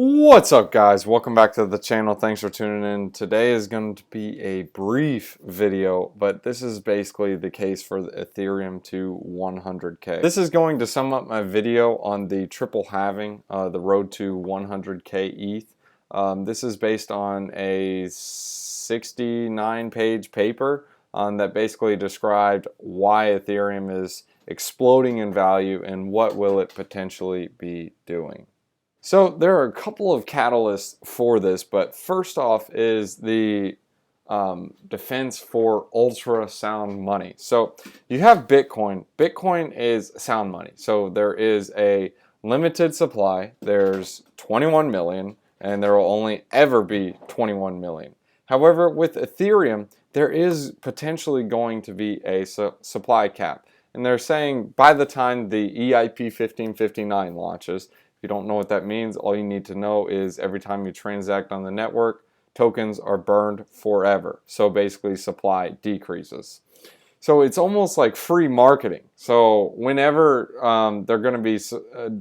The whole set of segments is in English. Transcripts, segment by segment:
What's up, guys? Welcome back to the channel. Thanks for tuning in. Today is going to be a brief video, but this is basically the case for the Ethereum to 100K. This is going to sum up my video on the triple halving, the road to 100K ETH. This is based on a 69-page paper that basically described why Ethereum is exploding in value and what will it potentially be doing. So there are a couple of catalysts for this, but first off is the defense for ultra sound money. So you have Bitcoin. Bitcoin is sound money. So there is a limited supply. There's 21 million, and there will only ever be 21 million. However, with Ethereum, there is potentially going to be a supply cap. And they're saying by the time the EIP 1559 launches, if you don't know what that means, all you need to know is every time you transact on the network, tokens are burned forever. So basically supply decreases. So it's almost like free marketing. So whenever they're going to be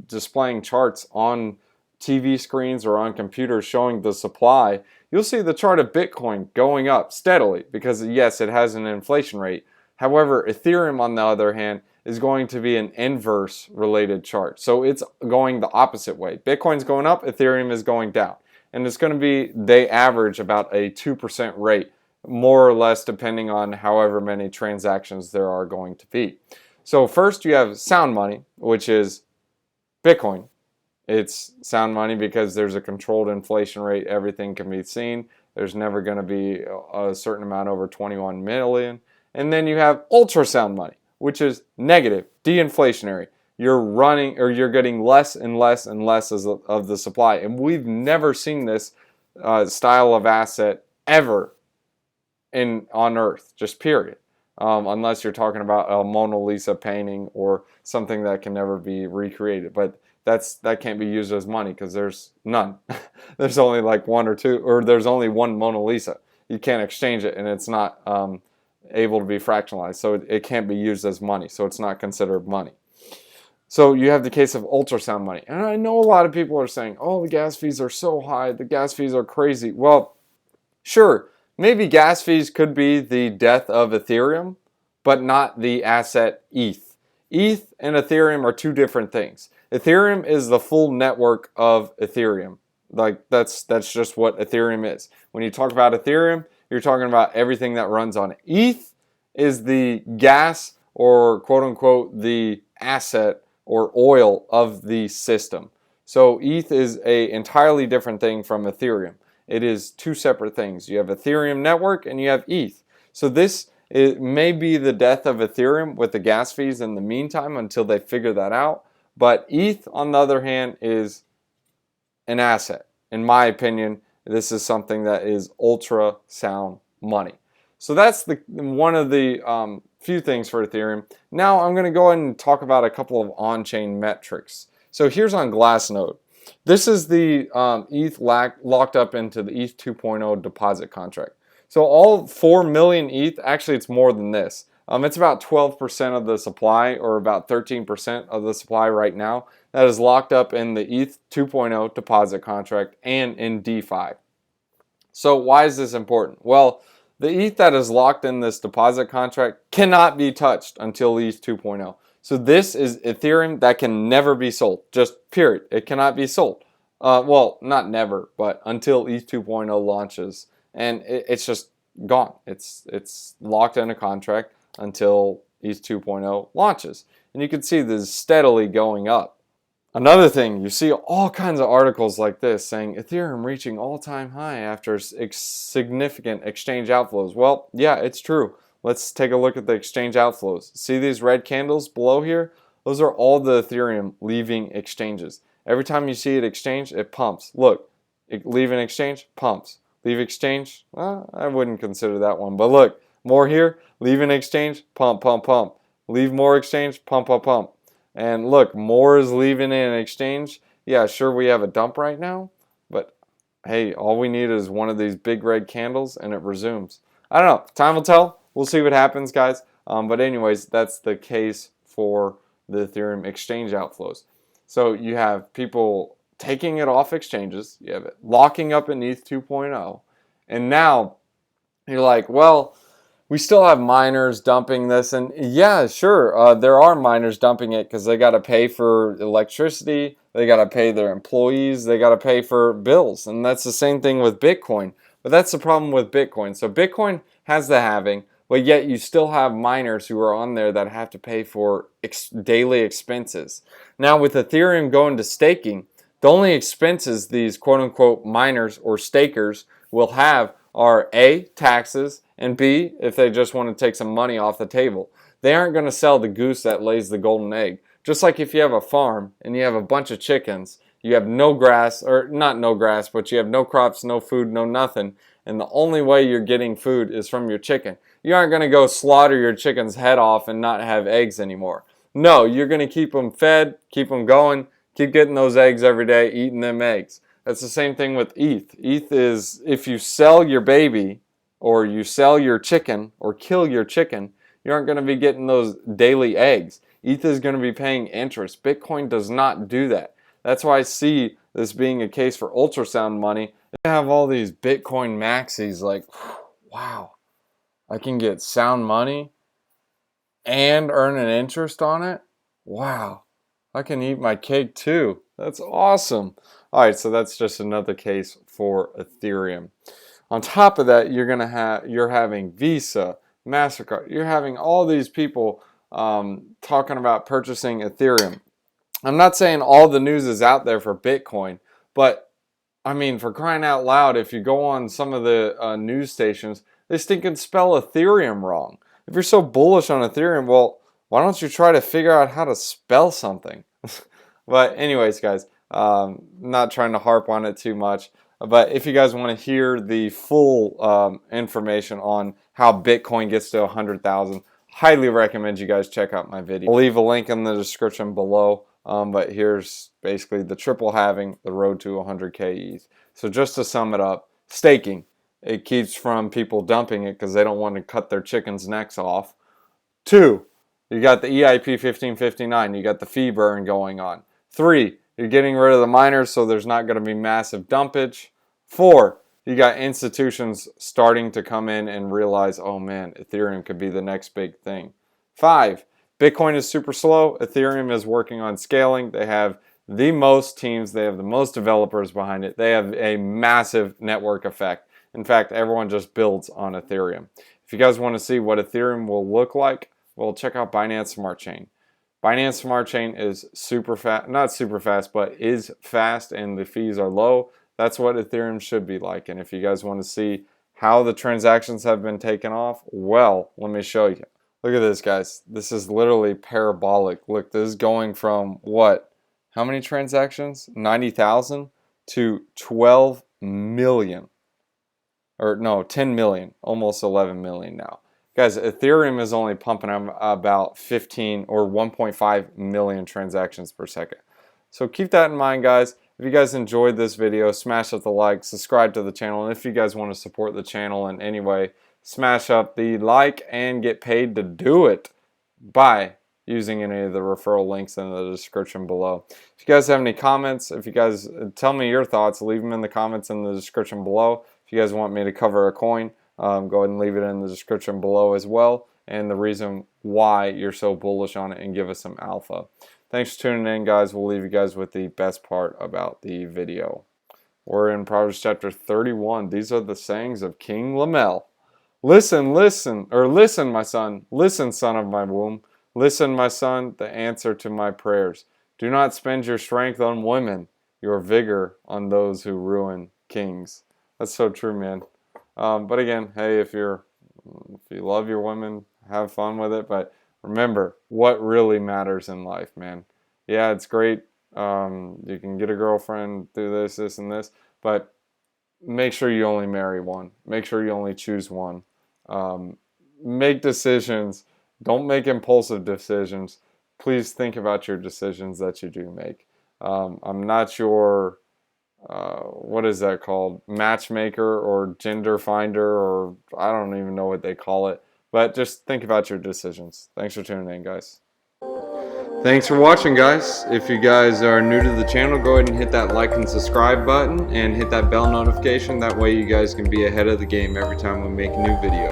displaying charts on TV screens or on computers showing the supply, you'll see the chart of Bitcoin going up steadily because yes, it has an inflation rate. However, Ethereum, on the other hand, is going to be an inverse related chart. So it's going the opposite way. Bitcoin's going up, Ethereum is going down. And it's going to be, they average about a 2% rate, more or less depending on however many transactions there are going to be. So first you have sound money, which is Bitcoin. It's sound money because there's a controlled inflation rate. Everything can be seen. There's never going to be a certain amount over 21 million. And then you have ultrasound money, which is negative, de-inflationary. You're running, or you're getting less and less and less of the supply. And we've never seen this style of asset ever on Earth, just period. Unless you're talking about a Mona Lisa painting or something that can never be recreated. But that can't be used as money because there's none. There's only like one or two, or there's only one Mona Lisa. You can't exchange it, and it's not able to be fractionalized, so it can't be used as money, so it's not considered money. So you have the case of ultrasound money, and I know a lot of people are saying, oh, the gas fees are so high, the gas fees are crazy. Well, sure, maybe gas fees could be the death of Ethereum, but not the asset ETH. ETH and Ethereum are two different things. Ethereum is the full network of Ethereum. Like that's just what Ethereum is. When you talk about Ethereum, you're talking about everything that runs on it. ETH is the gas, or quote unquote the asset or oil of the system. So ETH is an entirely different thing from Ethereum. It is two separate things. You have Ethereum network and you have ETH. So it may be the death of Ethereum with the gas fees in the meantime until they figure that out. But ETH, on the other hand, is an asset. In my opinion, this is something that is ultra sound money. So that's one of the few things for Ethereum. Now I'm going to go ahead and talk about a couple of on-chain metrics. So here's on Glassnode. This is the ETH locked up into the ETH 2.0 deposit contract. So all 4 million ETH, actually it's more than this. It's about 12% of the supply, or about 13% of the supply right now, that is locked up in the ETH 2.0 deposit contract and in DeFi. So why is this important? Well, the ETH that is locked in this deposit contract cannot be touched until ETH 2.0. So this is Ethereum that can never be sold, just period. It cannot be sold. Well, not never, but until ETH 2.0 launches. And it's just gone. It's locked in a contract until ETH 2.0 launches. And you can see this is steadily going up. Another thing, you see all kinds of articles like this saying Ethereum reaching all-time high after significant exchange outflows. Well, yeah, it's true. Let's take a look at the exchange outflows. See these red candles below here? Those are all the Ethereum leaving exchanges. Every time you see it exchange, it pumps. Look, leave an exchange, pumps. Leave exchange, I wouldn't consider that one. But look, more here, leave an exchange, pump, pump, pump. Leave more exchange, pump, pump, pump. And look, more is leaving in an exchange. Yeah, sure, we have a dump right now, but hey, all we need is one of these big red candles and it resumes. I don't know. Time will tell. We'll see what happens, guys. But anyways, that's the case for the Ethereum exchange outflows. So you have people taking it off exchanges, you have it locking up in ETH 2.0, and now you're like, well, we still have miners dumping this, and yeah, sure, there are miners dumping it because they got to pay for electricity, they got to pay their employees, they got to pay for bills, and that's the same thing with Bitcoin. But that's the problem with Bitcoin. So Bitcoin has the halving, but yet you still have miners who are on there that have to pay for daily expenses. Now with Ethereum going to staking, the only expenses these quote-unquote miners or stakers will have are A, taxes, and B, if they just want to take some money off the table. They aren't going to sell the goose that lays the golden egg. Just like if you have a farm and you have a bunch of chickens, you have no grass, or not no grass, but you have no crops, no food, no nothing, and the only way you're getting food is from your chicken. You aren't going to go slaughter your chicken's head off and not have eggs anymore. No, you're going to keep them fed, keep them going, keep getting those eggs every day, eating them eggs. That's the same thing with ETH. ETH is if you sell your baby or you sell your chicken or kill your chicken, you aren't going to be getting those daily eggs. ETH is going to be paying interest. Bitcoin does not do that. That's why I see this being a case for ultrasound money. They have all these Bitcoin maxis like, wow, I can get sound money and earn an interest on it? Wow, I can eat my cake too. That's awesome. All right, so that's just another case for Ethereum. On top of that, you're having Visa, MasterCard. You're having all these people talking about purchasing Ethereum. I'm not saying all the news is out there for Bitcoin, but I mean, for crying out loud, if you go on some of the news stations, they can spell Ethereum wrong. If you're so bullish on Ethereum, well, why don't you try to figure out how to spell something? But anyways, guys, not trying to harp on it too much. But if you guys want to hear the full information on how Bitcoin gets to 100,000, highly recommend you guys check out my video. I'll leave a link in the description below. But here's basically the triple halving, the road to 100K ETH. So just to sum it up, staking. It keeps from people dumping it because they don't want to cut their chickens' necks off. 2, you got the EIP 1559. You got the fee burn going on. 3, you're getting rid of the miners so there's not going to be massive dumpage. 4, you got institutions starting to come in and realize, oh man, Ethereum could be the next big thing. 5, Bitcoin is super slow. Ethereum is working on scaling. They have the most teams. They have the most developers behind it. They have a massive network effect. In fact, everyone just builds on Ethereum. If you guys want to see what Ethereum will look like, well, check out Binance Smart Chain. Binance Smart Chain is super fast, not super fast, but is fast and the fees are low. That's what Ethereum should be like. And if you guys want to see how the transactions have been taken off, well, let me show you. Look at this, guys. This is literally parabolic. Look, this is going from what? How many transactions? 90,000 to 12 million. Or no, 10 million. Almost 11 million now. Guys, Ethereum is only pumping about 15 or 1.5 million transactions per second. So keep that in mind, guys. If you guys enjoyed this video, smash up the like, subscribe to the channel, and if you guys want to support the channel in any way, smash up the like and get paid to do it by using any of the referral links in the description below. If you guys have any comments, if you guys tell me your thoughts, leave them in the comments in the description below. If you guys want me to cover a coin, go ahead and leave it in the description below as well, and the reason why you're so bullish on it, and give us some alpha. Thanks for tuning in, guys. We'll leave you guys with the best part about the video. We're in Proverbs chapter 31. These are the sayings of King Lamel. Listen, my son. Listen, son of my womb. Listen, my son, the answer to my prayers. Do not spend your strength on women, your vigor on those who ruin kings. That's so true, man. But again, hey, if you love your women, have fun with it. But remember, what really matters in life, man. Yeah, it's great. You can get a girlfriend, do this, and this. But make sure you only marry one. Make sure you only choose one. Make decisions. Don't make impulsive decisions. Please think about your decisions that you do make. I'm not your, what is that called? Matchmaker or gender finder, or I don't even know what they call it. But just think about your decisions. Thanks for tuning in, guys. Thanks for watching, guys. If you guys are new to the channel, go ahead and hit that like and subscribe button and hit that bell notification. That way you guys can be ahead of the game every time we make a new video.